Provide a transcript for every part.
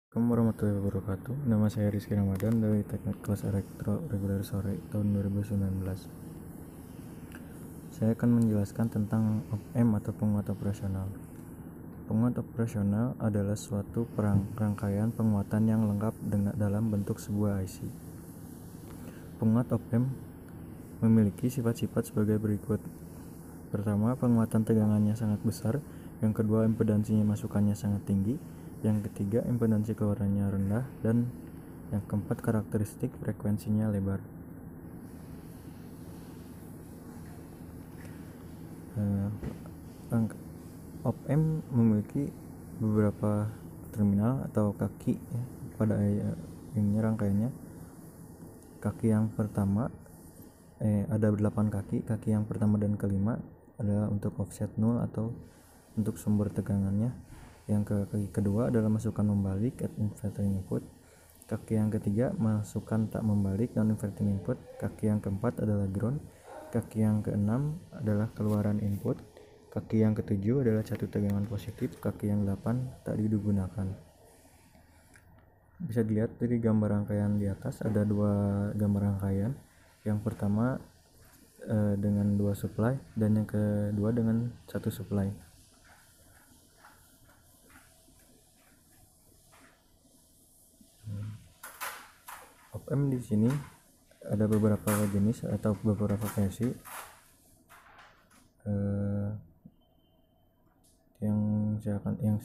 Assalamualaikum warahmatullahi wabarakatuh. Nama saya Rizky Ramadan dari Teknik Kelas Elektro Reguler Sore tahun 2019. Saya akan menjelaskan tentang op-amp atau penguat operasional. Penguat operasional adalah suatu rangkaian penguatan yang lengkap dalam bentuk sebuah IC. Penguat op-amp memiliki sifat-sifat sebagai berikut. Pertama, penguatan tegangannya sangat besar. Yang kedua, impedansinya masukannya sangat tinggi. Yang ketiga, impedansi keluarannya rendah. Dan yang keempat, karakteristik frekuensinya lebar. Op-amp memiliki beberapa terminal atau kaki ya, pada ini rangkaiannya. Kaki yang pertama ada 8 kaki. Kaki yang pertama dan kelima adalah untuk offset 0 atau untuk sumber tegangannya. Yang kaki kedua adalah masukan membalik at inverting input. Kaki yang ketiga masukan tak membalik non inverting input. Kaki yang keempat adalah ground. Kaki yang keenam adalah keluaran input. Kaki yang ketujuh adalah satu tegangan positif. Kaki yang 8 tak digunakan. Bisa dilihat dari gambar rangkaian di atas, ada dua gambar rangkaian. Yang pertama dengan 2 supply dan yang kedua dengan 1 supply. Op-amp di sini ada beberapa jenis atau beberapa versi. Yang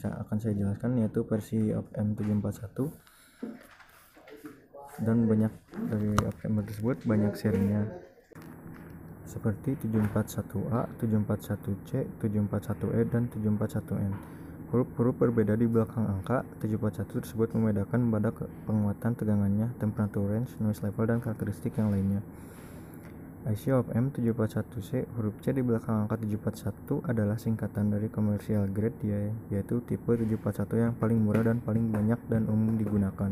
akan saya jelaskan yaitu versi op-amp 741, dan banyak dari op-amp tersebut banyak serinya seperti 741A, 741C, 741E, dan 741N. Huruf-huruf berbeda di belakang angka 741 tersebut membedakan pada penguatan tegangannya, temperatur range, noise level, dan karakteristik yang lainnya. IC op-amp 741C, huruf C di belakang angka 741 adalah singkatan dari commercial grade, yaitu tipe 741 yang paling murah dan paling banyak dan umum digunakan.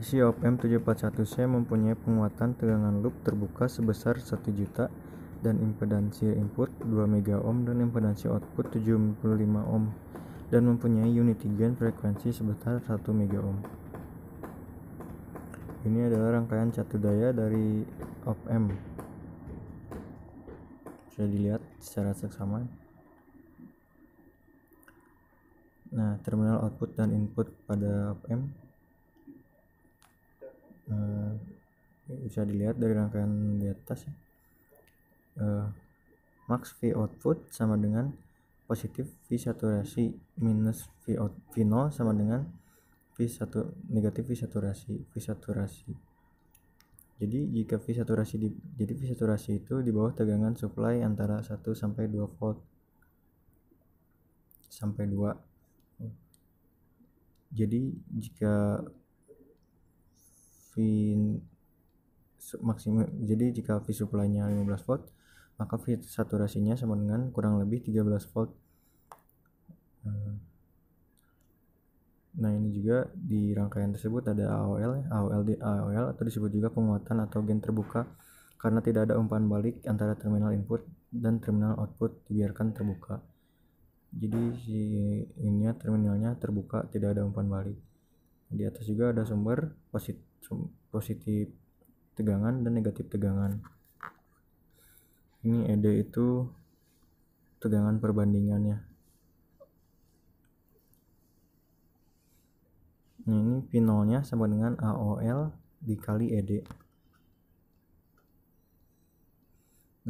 IC op-amp 741C mempunyai penguatan tegangan loop terbuka sebesar 1 juta dan impedansi input 2 mega ohm dan impedansi output 75 ohm dan mempunyai unity gain frekuensi sebesar 1 mega ohm. Ini adalah rangkaian satu daya dari op-amp. Bisa dilihat secara seksama. Nah, terminal output dan input pada op-amp bisa dilihat dari rangkaian di atas. Max V output sama dengan positif V saturasi minus V0 sama dengan negatif V saturasi. Jadi jika V saturasi itu di bawah tegangan supply antara 1 sampai 2 volt sampai 2. Jadi jika jika V supply-nya 15 volt, maka V saturasinya sama dengan kurang lebih 13 volt. Nah, ini juga di rangkaian tersebut ada AOL atau disebut juga penguatan atau gain terbuka karena tidak ada umpan balik antara terminal input dan terminal output, dibiarkan terbuka. Jadi terminalnya terbuka, tidak ada umpan balik. Di atas juga ada sumber positif tegangan dan negatif tegangan. Ini ED itu tegangan perbandingannya. Nah, ini P0-nya sama dengan AOL dikali ED.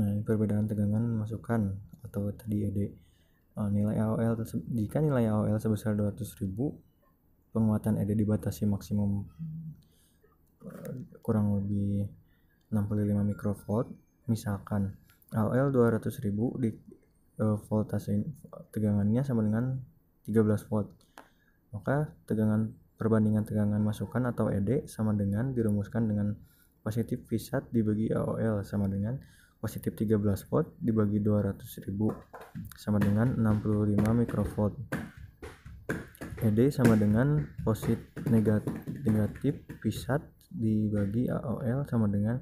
Nah, ini perbedaan tegangan masukan atau tadi ED. Nilai AOL jika nilai AOL sebesar 200.000, penguatan ED dibatasi maksimum kurang lebih 65 mikrovolt. Misalkan AOL 200.000 di voltase tegangannya sama dengan 13 volt. Maka perbandingan tegangan masukan atau ED sama dengan dirumuskan dengan positif V-sat dibagi AOL sama dengan positif 13 volt dibagi 200.000 sama dengan 65 mikrovolt. ED sama dengan negatif V-sat dibagi AOL sama dengan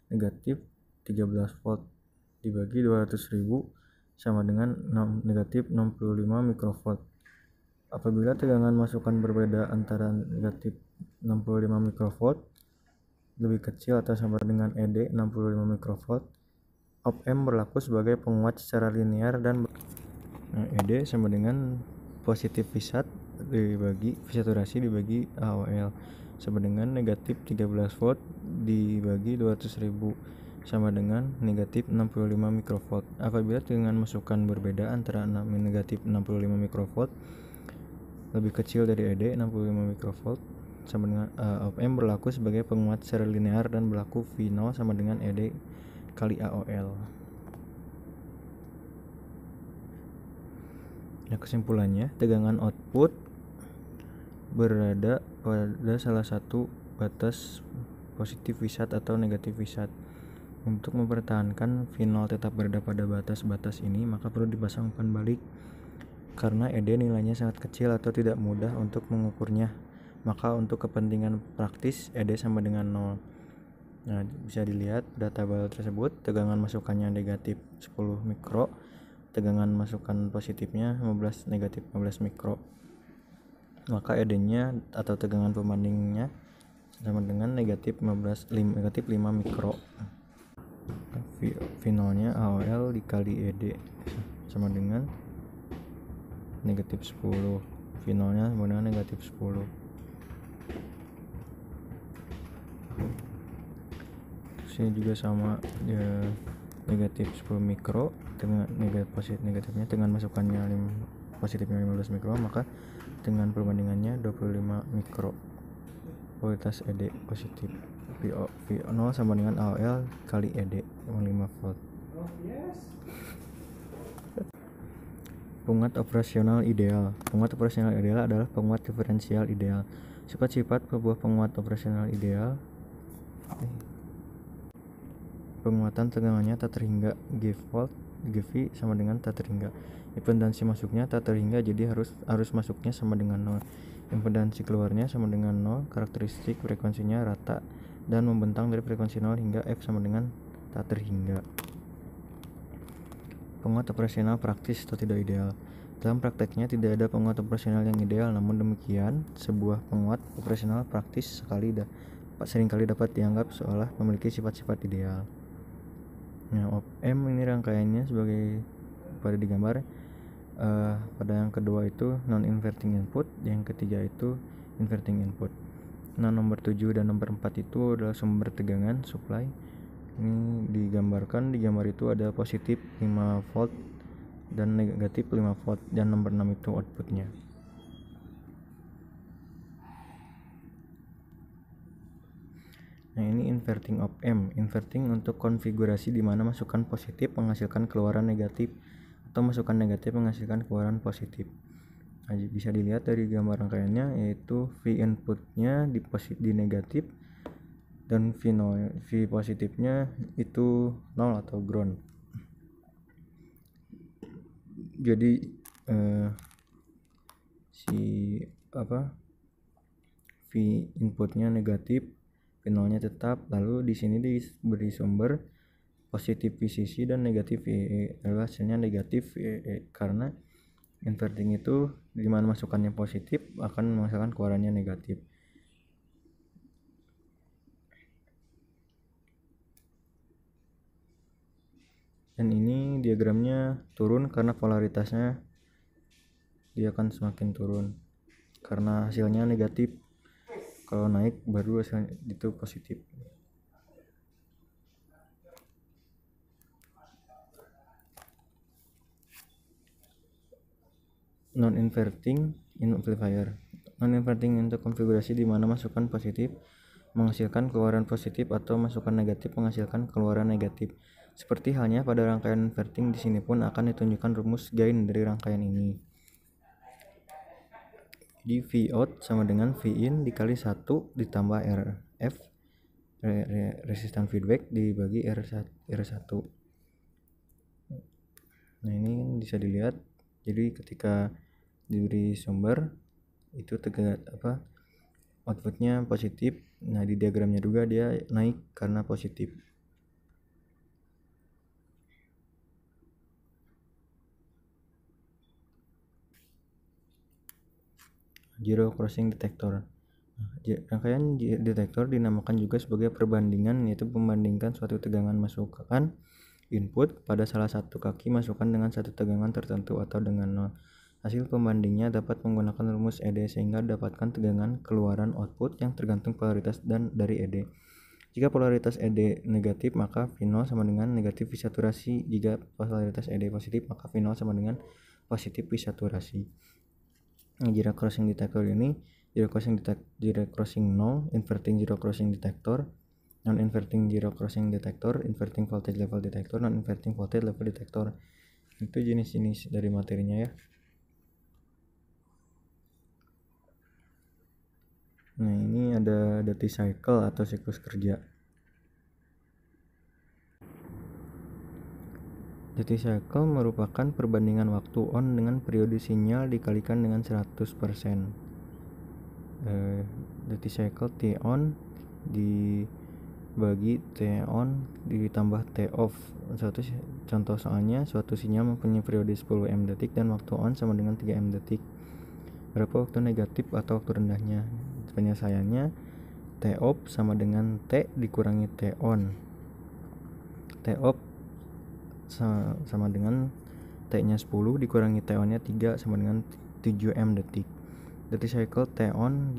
negatif 13 volt dibagi 200.000 sama dengan negatif 65 mikrovolt. Apabila tegangan masukan berbeda antara negatif 65 mikrovolt lebih kecil atau sama dengan ED 65 mikrovolt, op-amp berlaku sebagai penguat secara linear dan ED sama dengan positif V-sat dibagi V saturasi dibagi AOL sama dengan negatif 13 volt dibagi 200.000 sama dengan negatif 65 mikrovolt. Apabila tegangan masukan berbeda antara negatif 65 mikrovolt lebih kecil dari ED 65 mikrovolt sama dengan op-amp berlaku sebagai penguat secara linear dan berlaku V0 sama dengan ED kali AOL. Nah, kesimpulannya, tegangan output berada pada salah satu batas positif V-sat atau negatif V-sat. Untuk mempertahankan V0 tetap berada pada batas-batas ini, maka perlu dipasang umpan balik. Karena ED nilainya sangat kecil atau tidak mudah untuk mengukurnya, maka untuk kepentingan praktis ED sama dengan 0. Nah, bisa dilihat pada tabel tersebut, tegangan masukannya negatif 10 mikro, tegangan masukan positifnya 15 negatif 15 mikro. Maka ED-nya atau tegangan pembandingnya sama dengan negatif 5 mikro. V0-nya AOL dikali ED sama dengan negatif 10. V0-nya sama dengan negatif 10. Sini juga sama ya, negatif 10 mikro dengan negatifnya dengan masukannya positifnya 15 mikro, maka dengan perbandingannya 25 mikro. Kualitas ED positif V0 sama dengan AOL kali ED 5 volt. Penguat operasional ideal. Penguat operasional ideal adalah penguat diferensial ideal. Sifat-sifat sebuah penguat operasional ideal: penguatan tegangannya tak terhingga GV sama dengan tak terhingga. Impedansi masuknya tak terhingga, jadi harus masuknya sama dengan 0. Impedansi keluarnya sama dengan 0. Karakteristik frekuensinya rata dan membentang dari frekuensi 0 hingga F sama dengan tak terhingga. Penguat operasional praktis atau tidak ideal. Dalam prakteknya tidak ada penguat operasional yang ideal, namun demikian sebuah penguat operasional praktis seringkali dapat dianggap seolah memiliki sifat-sifat ideal. Nah, op-amp ini rangkaiannya sebagai pada digambar. Pada yang kedua itu non-inverting input, yang ketiga itu inverting input. Nah, nomor 7 dan nomor 4 itu adalah sumber tegangan supply. Ini digambarkan, di gambar itu ada positif 5 volt dan negatif 5 volt, dan nomor 6 itu outputnya. Nah, ini inverting op-amp. Inverting untuk konfigurasi di mana masukan positif menghasilkan keluaran negatif atau masukan negatif menghasilkan keluaran positif. Nah, bisa dilihat dari gambar rangkaiannya, yaitu V inputnya di negatif dan V positifnya itu 0 atau ground. Jadi V inputnya negatif, V0-nya tetap. Lalu di sini diberi sumber positif VCC dan negatif VEE. Lalu hasilnya negatif VEE karena inverting itu di mana masukannya positif akan menghasilkan keluarannya negatif. Dan ini diagramnya turun karena polaritasnya dia akan semakin turun karena hasilnya negatif. Kalau naik baru hasilnya itu positif. Non-inverting amplifier. Non-inverting untuk konfigurasi di mana masukan positif menghasilkan keluaran positif atau masukan negatif menghasilkan keluaran negatif. Seperti halnya pada rangkaian inverting, di sini pun akan ditunjukkan rumus gain dari rangkaian ini. Di V out sama dengan V in dikali 1 ditambah RF resistan feedback dibagi R1. Nah, ini bisa dilihat. Jadi ketika diberi sumber itu outputnya positif. Nah, di diagramnya juga dia naik karena positif. Zero Crossing Detector. Rangkaian detektor dinamakan juga sebagai perbandingan, yaitu membandingkan suatu tegangan masukan input pada salah satu kaki masukan dengan satu tegangan tertentu atau dengan nol. Hasil pembandingnya dapat menggunakan rumus ED sehingga dapatkan tegangan keluaran output yang tergantung polaritas dan dari ED. Jika polaritas ED negatif, maka V0 sama dengan negatif V saturasi. Jika polaritas ED positif, maka V0 sama dengan positif V saturasi. Zero Crossing Detector ini zero crossing no, inverting zero crossing detector, non-inverting zero crossing detector, inverting voltage level detector, non-inverting voltage level detector. Itu jenis-jenis dari materinya ya. Nah, ini ada duty cycle atau siklus kerja. Duty cycle merupakan perbandingan waktu on dengan periode sinyal dikalikan dengan 100%. Duty cycle T on dibagi T on ditambah T off. Contoh soalnya, suatu sinyal mempunyai periode 10 M detik dan waktu on sama dengan 3 M detik. Berapa waktu negatif atau waktu rendahnya? Penyelesaiannya T off sama dengan T dikurangi T on. T off sama dengan T nya 10 dikurangi T on nya 3 sama dengan 7 M detik. Duty cycle T on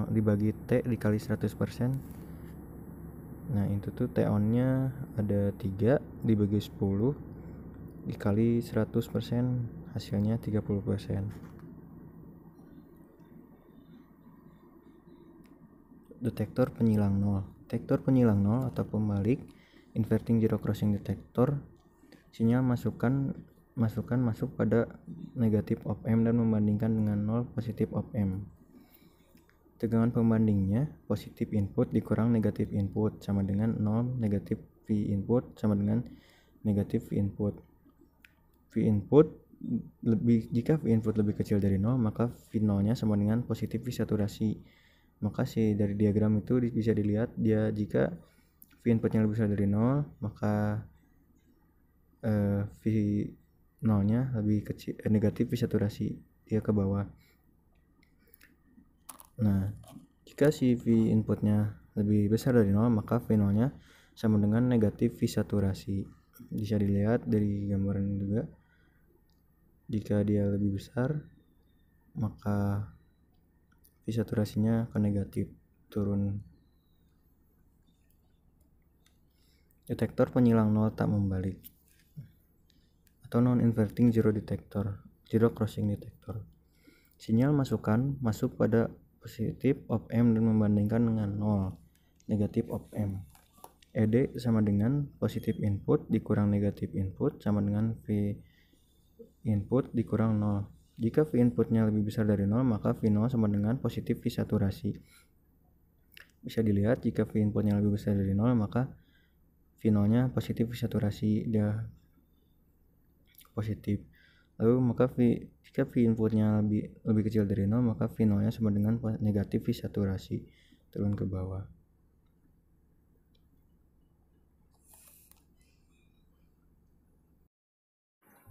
dibagi T dikali 100%. Nah, itu tuh T on nya ada 3 dibagi 10 dikali 100%, hasilnya 30%. Detektor penyilang nol. Detektor penyilang nol atau pembalik inverting zero crossing detector, sinyal masuk pada negatif op M dan membandingkan dengan 0 positif op M. Tegangan pembandingnya positif input dikurang negatif input sama dengan 0 negatif V input sama dengan negatif V input. Jika V input lebih kecil dari 0, maka V0 nya sama dengan positif V saturasi. Maka dari diagram itu bisa dilihat jika V inputnya lebih besar dari 0, maka V0 nya lebih kecil, negatif V saturasi, dia ke bawah. Nah, jika si V inputnya lebih besar dari 0, maka V0 nya sama dengan negatif V saturasi. Bisa dilihat dari gambaran juga, jika dia lebih besar maka V saturasinya ke negatif, turun. Detektor penyilang nol tak membalik atau non-inverting zero crossing detector. Sinyal masuk pada positif op M dan membandingkan dengan 0 negatif op M. ED sama dengan positif input dikurang negatif input sama dengan V input dikurang 0. Jika V inputnya lebih besar dari 0, maka V0 sama dengan positif V saturasi. Bisa dilihat jika V inputnya lebih besar dari 0, maka V0 nya positif V saturasi, dia positif. Lalu jika V inputnya lebih kecil dari 0, maka V0 nya sama dengan negatif V saturasi, turun ke bawah.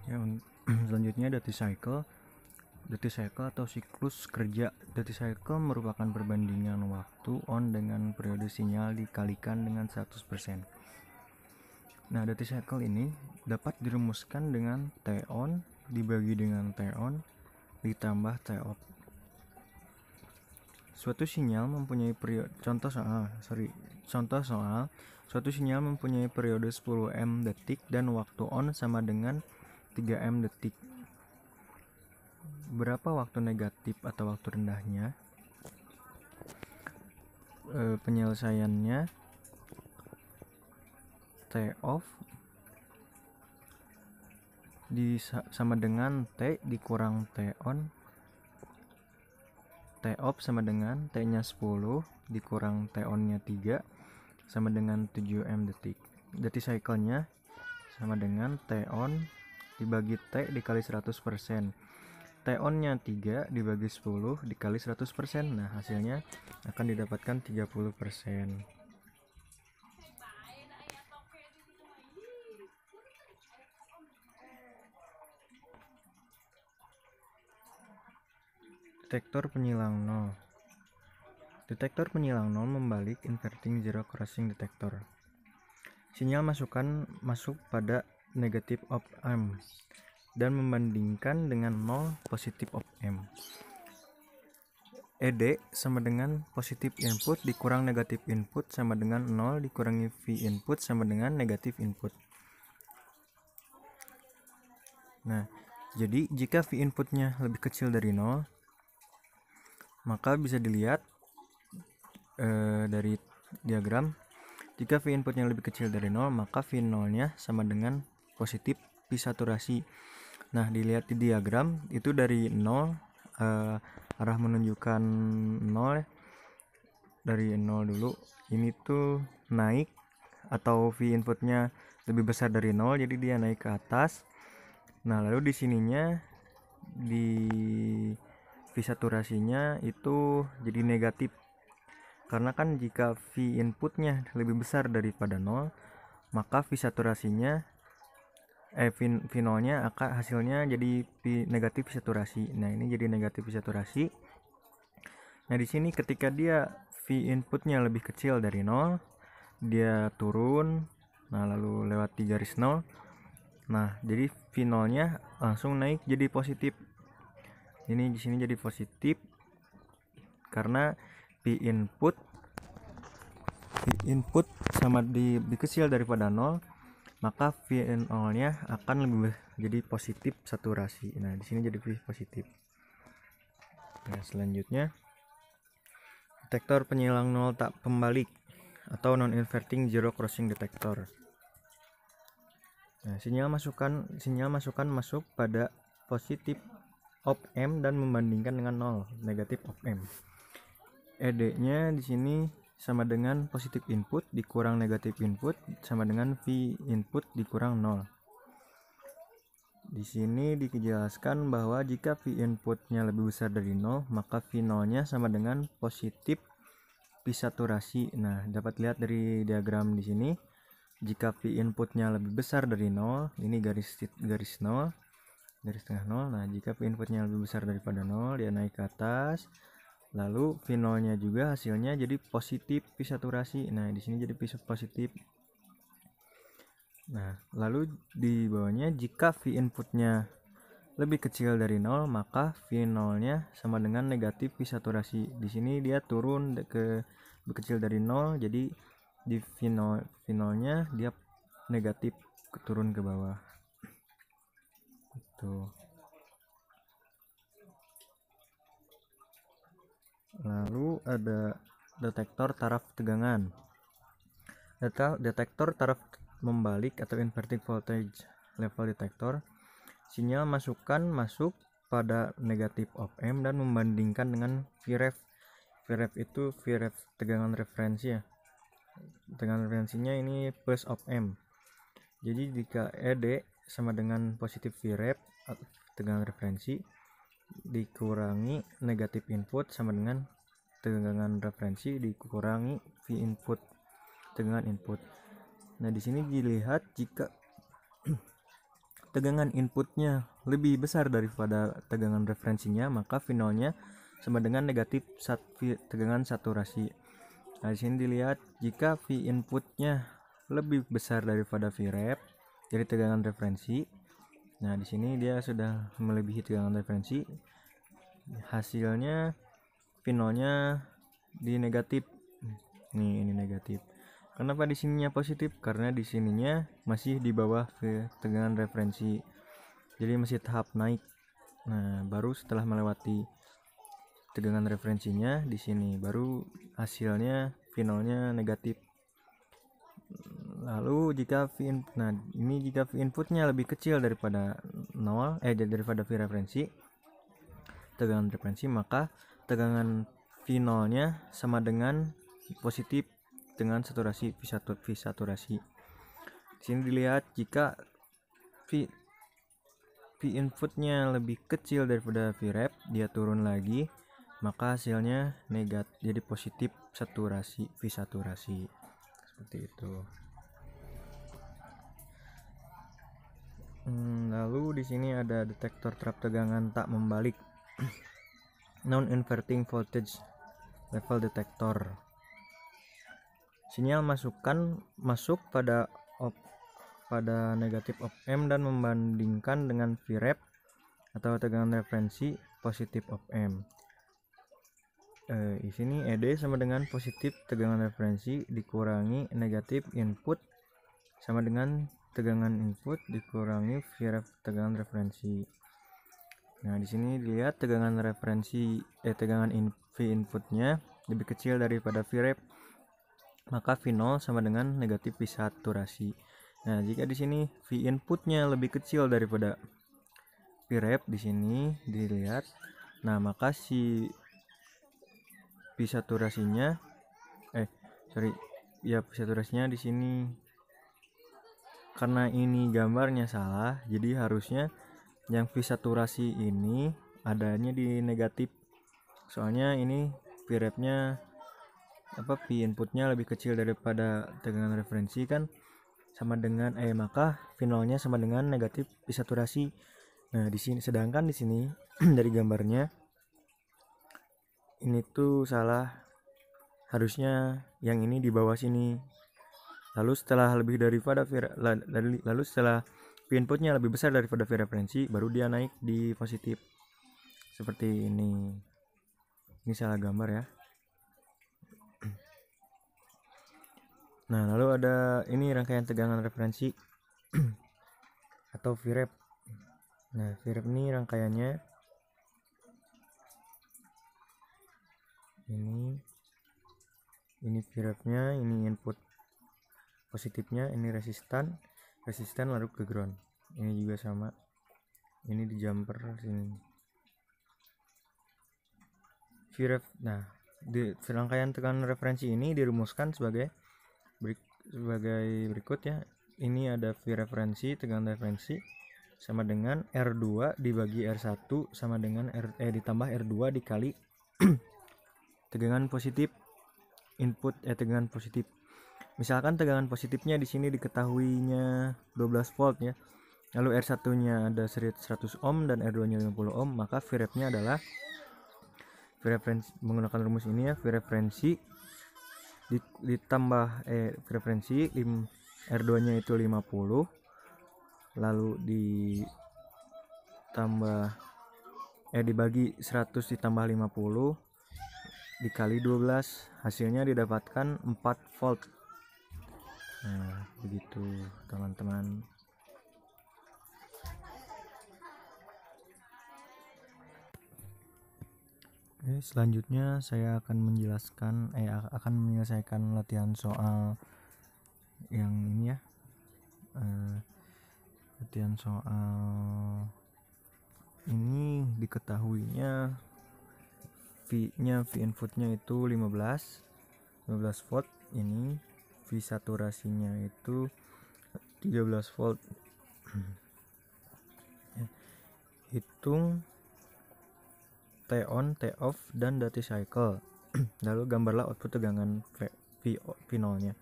Ya, selanjutnya duty cycle atau siklus kerja. Duty cycle merupakan perbandingan waktu on dengan periode sinyal dikalikan dengan 100%. Nah, duty cycle ini dapat dirumuskan dengan T on dibagi dengan T on ditambah T off. Suatu sinyal mempunyai periode suatu sinyal mempunyai periode 10 M detik dan waktu on sama dengan 3 M detik. Berapa waktu negatif atau waktu rendahnya? Penyelesaiannya T off sama dengan T dikurang T on. T off sama dengan T nya 10 dikurang T on nya 3 sama dengan 7 M detik. Duty cycle nya sama dengan T on dibagi T dikali 100%. T on nya 3 dibagi 10 dikali 100%. Nah, hasilnya akan didapatkan 30%. Detektor penyilang nol. Detektor penyilang nol membalik inverting zero crossing detector. Sinyal masukan masuk pada negatif op amp dan membandingkan dengan 0 positif op amp. ED sama dengan positif input dikurang negatif input sama dengan 0 dikurangi V input sama dengan negatif input. Nah, jadi jika V inputnya lebih kecil dari 0, maka bisa dilihat dari diagram, jika V inputnya lebih kecil dari 0, maka V0 nya sama dengan positif V saturasi. Nah, dilihat di diagram itu dari 0, arah menunjukkan 0 dari 0 dulu, ini tuh naik atau V inputnya lebih besar dari 0, jadi dia naik ke atas. Nah, lalu di sininya di V saturasinya itu jadi negatif, karena kan jika V inputnya lebih besar daripada 0, maka V saturasinya V0 nya akan hasilnya jadi V negatif V saturasi. Nah, ini jadi negatif V saturasi. Nah, di sini ketika dia V inputnya lebih kecil dari 0, dia turun, nah lalu lewat di garis 0. Nah, jadi V0 nya langsung naik jadi positif. Ini di sini jadi positif karena V input sama lebih kecil daripada 0, maka V0 nya akan lebih jadi positif saturasi. Nah, di sini jadi V positif. Nah, selanjutnya detektor penyilang 0 tak pembalik atau non inverting zero crossing detector. Nah, sinyal masukan masuk pada positif op amp dan membandingkan dengan 0 negatif op amp. ED-nya di sini sama dengan positif input dikurang negatif input sama dengan V input dikurang 0. Di sini dijelaskan bahwa jika V inputnya lebih besar dari 0, maka V0-nya sama dengan positif V saturasi. Nah, dapat lihat dari diagram di sini, jika V inputnya lebih besar dari 0, ini garis 0, garis tengah 0. Nah, jika V inputnya lebih besar daripada 0, dia naik ke atas. Lalu V0 nya juga hasilnya jadi positif V saturasi. Nah, di sini jadi V positif. Nah, lalu di bawahnya jika V inputnya lebih kecil dari 0, maka V0 nya sama dengan negatif V saturasi. Di sini dia turun ke lebih kecil dari 0, jadi di V0 nya dia negatif turun ke bawah. Tuh. Lalu ada detektor taraf tegangan. Detektor taraf membalik atau inverting voltage level detector. Sinyal masukan masuk pada negatif op amp dan membandingkan dengan Vref. Vref itu Vref tegangan referensi ya. Tegangan referensinya ini plus op amp. Jadi jika ED sama dengan positif Vref tegangan referensi dikurangi negatif input sama dengan tegangan referensi dikurangi V input tegangan input. Nah, di sini dilihat jika tegangan inputnya lebih besar daripada tegangan referensinya, maka V0 nya sama dengan negatif tegangan saturasi. Nah, di sini dilihat jika V inputnya lebih besar daripada Vref dari tegangan referensi. Nah, di sini dia sudah melebihi tegangan referensi. Hasilnya V0 nya di negatif. Ini negatif. Kenapa di sininya positif? Karena di sininya masih di bawah ke tegangan referensi. Jadi masih tahap naik. Nah, baru setelah melewati tegangan referensinya di sini baru hasilnya V0 nya negatif. Lalu jika jika V inputnya lebih kecil daripada 0 daripada V referensi, tegangan referensi, maka tegangan V0 nya sama dengan positif dengan saturasi V saturasi. Di sini dilihat jika V inputnya lebih kecil daripada Vref, dia turun lagi, maka hasilnya negatif jadi positif saturasi V saturasi. Seperti itu. Lalu di sini ada detektor terap tegangan tak membalik. non-inverting voltage level detector. Sinyal masuk pada negatif op amp dan membandingkan dengan Vref atau tegangan referensi positif op amp. Di sini ED sama dengan positif tegangan referensi dikurangi negatif input sama dengan tegangan input dikurangi Vref tegangan referensi. Nah, di sini dilihat tegangan referensi tegangan V inputnya lebih kecil daripada Vref, maka V0 sama dengan negatif V saturasi. Nah, jika di sini V inputnya lebih kecil daripada Vref di sini dilihat, nah maka si V saturasinya V saturasinya di sini, karena ini gambarnya salah, jadi harusnya yang V saturasi ini adanya di negatif. Soalnya ini Vref-nya V inputnya lebih kecil daripada tegangan referensi kan, sama dengan maka V0-nya sama dengan negatif V saturasi. Nah, di sini sedangkan di sini dari gambarnya ini tuh salah, harusnya yang ini di bawah sini. Lalu setelah V inputnya lebih besar daripada V referensi, baru dia naik di positif seperti ini. Ini salah gambar ya. Nah, lalu ada ini rangkaian tegangan referensi atau Vref. Nah, Vref ini rangkaiannya ini Vref-nya, ini input positifnya, ini resistan lalu ke ground. Ini juga sama. Ini di jumper sini. Vref. Nah, di rangkaian tegangan referensi ini dirumuskan sebagai berikut ya. Ini ada V referensi, tegangan referensi sama dengan R2 dibagi R1 sama dengan ditambah R2 dikali tegangan positif input tegangan positif. Misalkan tegangan positifnya di sini diketahuinya 12 volt ya. Lalu R1-nya ada 100 ohm dan R2-nya 50 ohm, maka Vref-nya adalah V referensi menggunakan rumus ini ya, V referensi ditambah referensi R2-nya itu 50, lalu ditambah dibagi 100 ditambah 50 dikali 12, hasilnya didapatkan 4 volt. Nah, begitu teman-teman. Selanjutnya saya akan menyelesaikan latihan soal yang ini ya. Latihan soal ini diketahuinya V inputnya itu 15 volt, ini V saturasinya itu 13 volt. Hitung T on, T off, dan duty cycle. Lalu gambarlah output tegangan V0-nya.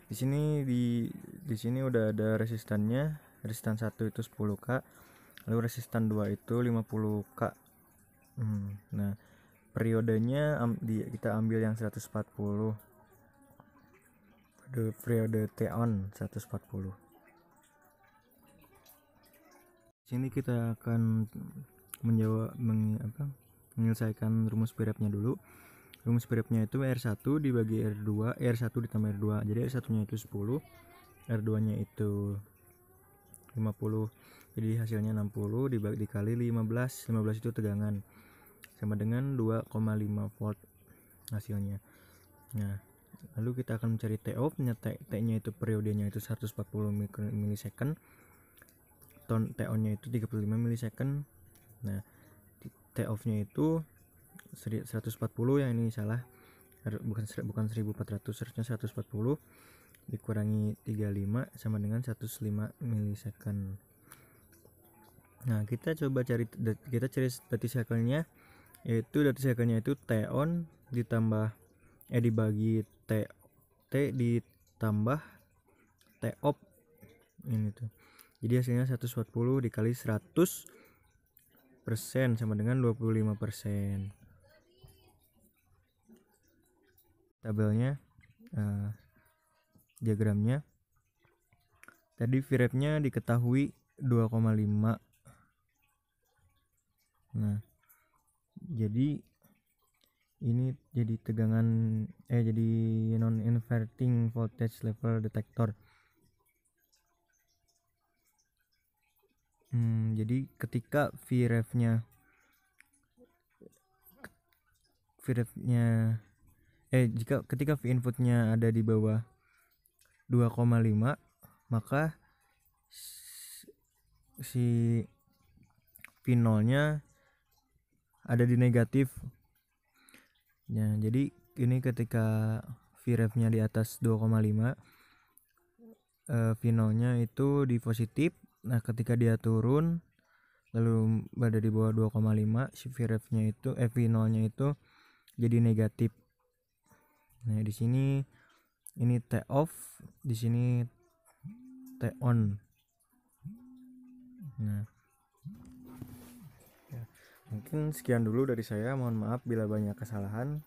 Di sini udah ada resistannya. Resistan 1 itu 10K, lalu resistan 2 itu 50K. Nah, periodenya kita ambil yang 140. Periode T on 140. Sini kita akan menyelesaikan rumus Vref-nya dulu. Rumus Vref-nya itu R1 dibagi R2, R1 ditambah R2. Jadi R1-nya itu 10, R2-nya itu 50. Jadi hasilnya 60 dikali 15. 15 itu tegangan. Sama dengan 2,5 volt hasilnya. Nah, lalu kita akan mencari T off. T-nya itu periodenya itu 140 milisecond. T on-nya itu 35 milisecond. Nah, T off-nya itu 140 ya, ini salah. Bukan 1400, harusnya 140 dikurangi 35 sama dengan 105 milisecond. Nah, kita cari duty cycle-nya, yaitu duty cycle-nya itu T on ditambah dibagi T ditambah T off. Ini tuh. Jadi hasilnya 140 dikali 100 sama dengan 25%. Tabelnya, diagramnya. Tadi VREF-nya diketahui 2,5. Nah, jadi ini jadi tegangan jadi non inverting voltage level detector. Jadi ketika VREF-nya ketika V inputnya ada di bawah 2,5, maka si V0-nya ada di negatif. Ya, jadi ini ketika VREF-nya di atas 2,5, V0-nya itu di positif. Nah, ketika dia turun lalu berada di bawah 2,5, si VREF-nya itu V0-nya itu jadi negatif. Nah, di sini ini T off, di sini T on. Nah, ya, mungkin sekian dulu dari saya. Mohon maaf bila banyak kesalahan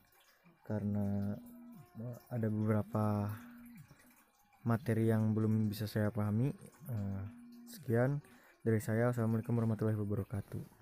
karena ada beberapa materi yang belum bisa saya pahami. Sekian dari saya. Assalamualaikum warahmatullahi wabarakatuh.